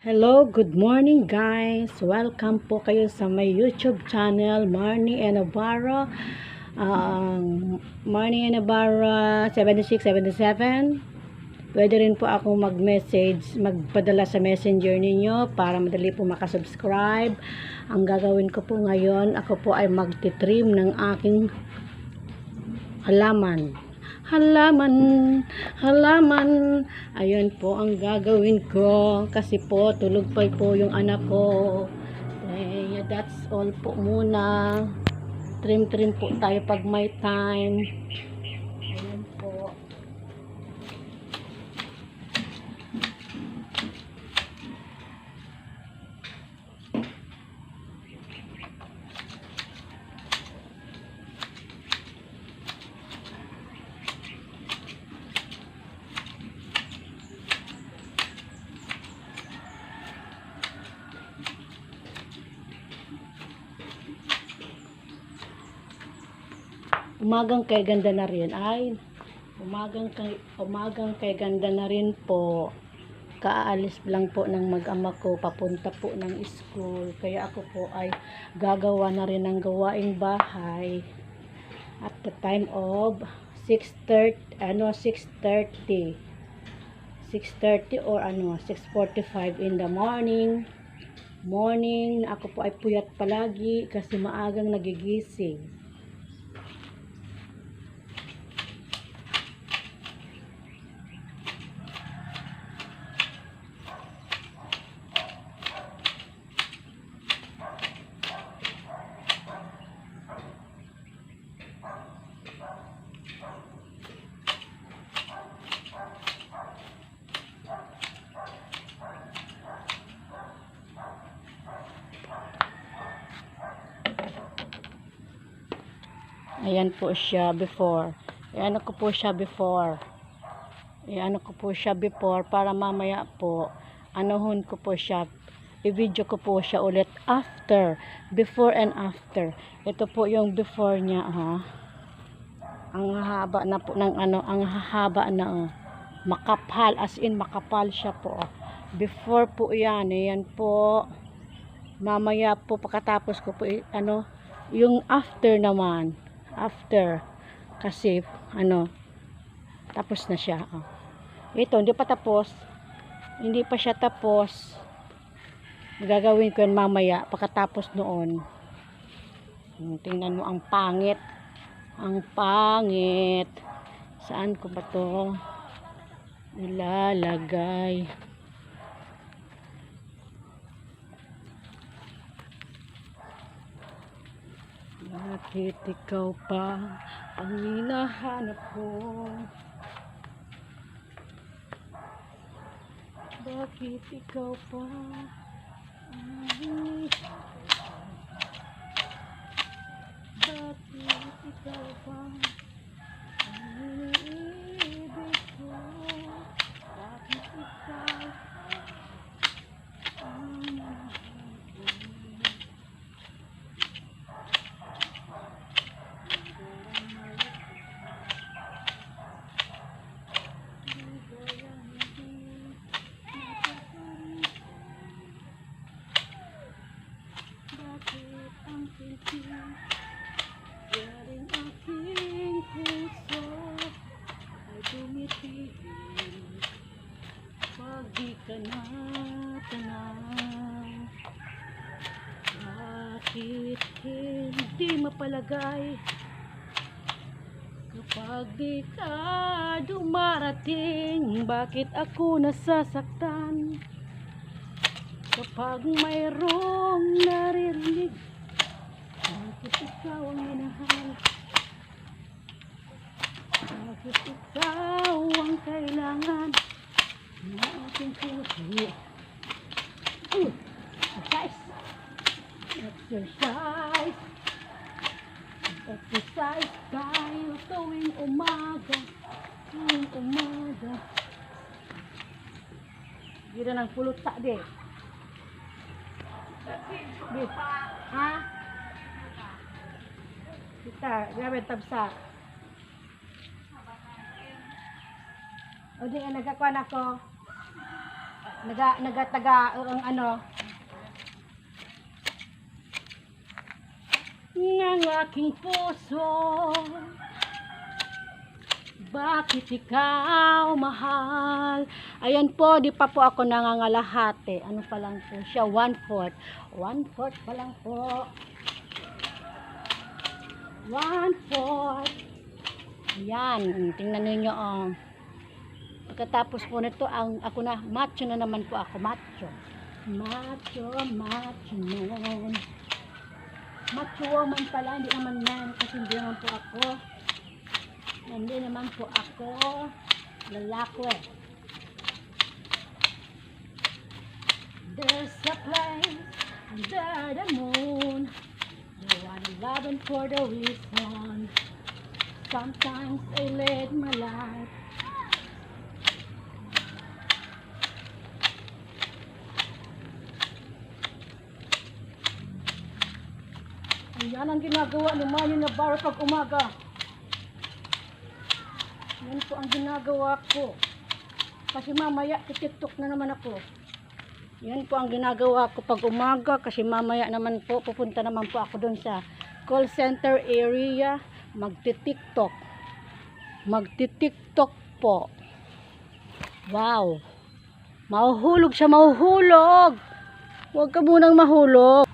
Hello, good morning guys. Welcome po kayo sa my YouTube channel, Marnie and Navarro. Marnie and Navarro 7677. Pwede rin po ako mag-message, magpadala sa messenger ninyo para madali po makasubscribe. Ang gagawin ko po ngayon, ako po ay magtitrim ng aking halaman. Halaman. Ayun po ang gagawin ko kasi po tulog pa po yung anak ko. That's all po muna. Trim po tayo pag may time. Ayun po. Umagang kay ganda na rin umagang kay ganda na rin po. Kaalis lang po ng mag-ama ko papunta po ng school, kaya ako po ay gagawa na rin ng gawaing bahay at the time of 6:30 or 6:45 in the morning. Ako po ay puyat palagi kasi maagang nagigising. Ayan po siya before. Ayan ko po siya before para mamaya po anuhon ko po siya. I-video ko po siya ulit after, before and after. Ito po yung before niya, ha. Ang haba na po ng ang haba na makapal, as in makapal siya po. Before po 'yan. Ayan po. Mamaya po pagkatapos ko po yung after naman. After kasi tapos na siya. Ito hindi pa siya tapos. Gagawin ko yan mamaya pagkatapos noon. Tingnan mo ang pangit, saan ko ba to ilalagay? Bakit ikaw pa ang hinahanap ko? Bakit ikaw pa ang hinahanap ko? Bakit ikaw pa ang iniibig ko? Bakit ikaw ang yaring aking puso ay tumitigil pag di ka natanaw. Bakit hindi mapalagay kapag di ka dumarating? Bakit ako nasasaktan kapag mayroong naririnig? Bakit ikaw ang minahal? Bakit ikaw ang kailangan ng aking puso? Exercise tayo tuwing umaga. Gira ng pulot ta de. Ha? Kita, grabe tabsa. O di nagkakuan ako. Nagataga ang ano ng aking puso. Bakit ikaw mahal? Ayan po, di pa po ako nangangalahati. Ano pa lang po siya? 1/4. 1/4 pa lang po. 1/4. Ayan, tingnan ninyo oh. Pagkatapos po nito, ako na, macho na naman po ako. Macho. Macho man. Macho woman pala, hindi naman man. Kasi hindi naman po ako. Hindi naman po ako lalaki. There's a place under the moon. The one loving for the reason. Sometimes I let my life. Ayan ang ginagawa ni Mayo Navarro pag umaga. Yan po ang ginagawa ko. Kasi mamaya TikTok na naman ako. Yan po ang ginagawa ko pag umaga. Kasi mamaya naman po, pupunta naman po ako dun sa call center area. Magti-TikTok. Magti-TikTok po. Wow. Mahuhulog siya, mahuhulog. Huwag ka munang mahulog.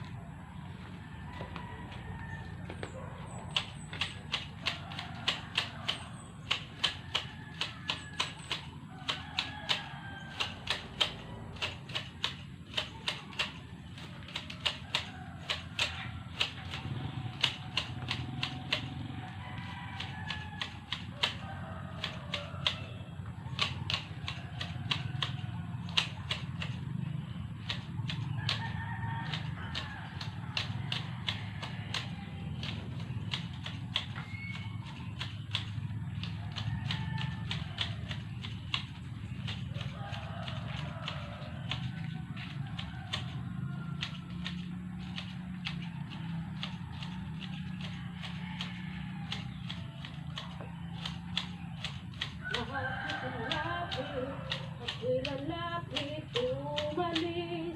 Lalapit, umalis,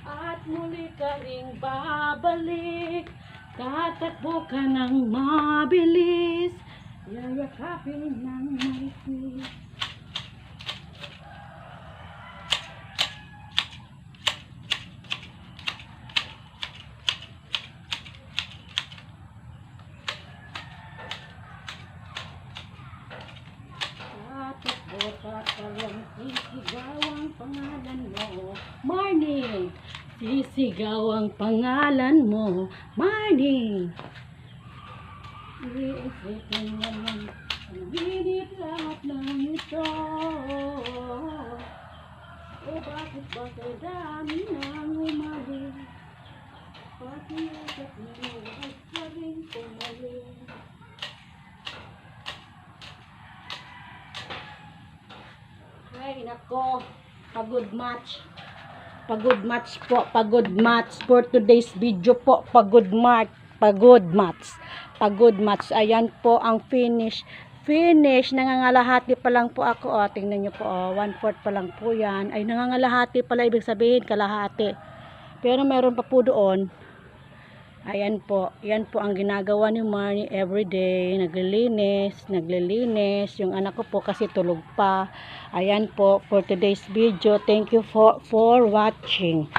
at muli ka ring babalik. Tatakbo ka ng mabilis, yayakapin ng malis. Sisigaw ang pangalan mo, Marnie. Sisigaw ang pangalan mo, Marnie. Iisipin naman ang binit lahat ng ito. O bakit ba sa dami nang umalis? Pati at mo ay sabing pumalis. Ay, nako. Pagod match. Pagod match po. Pagod match for today's video po. Pagod match. Pagod match. Pagod match. Ayan po ang finish. Finish. Nangangalahati pa lang po ako. O, tingnan nyo po. 1/4 pa lang po yan. Ay, nangangalahati pala. Ibig sabihin, kalahati. Pero meron pa po doon. Ayan po. Yan po ang ginagawa ni Marnie everyday. Naglilinis. Yung anak ko po kasi tulog pa. Ayan po for today's video. Thank you for watching.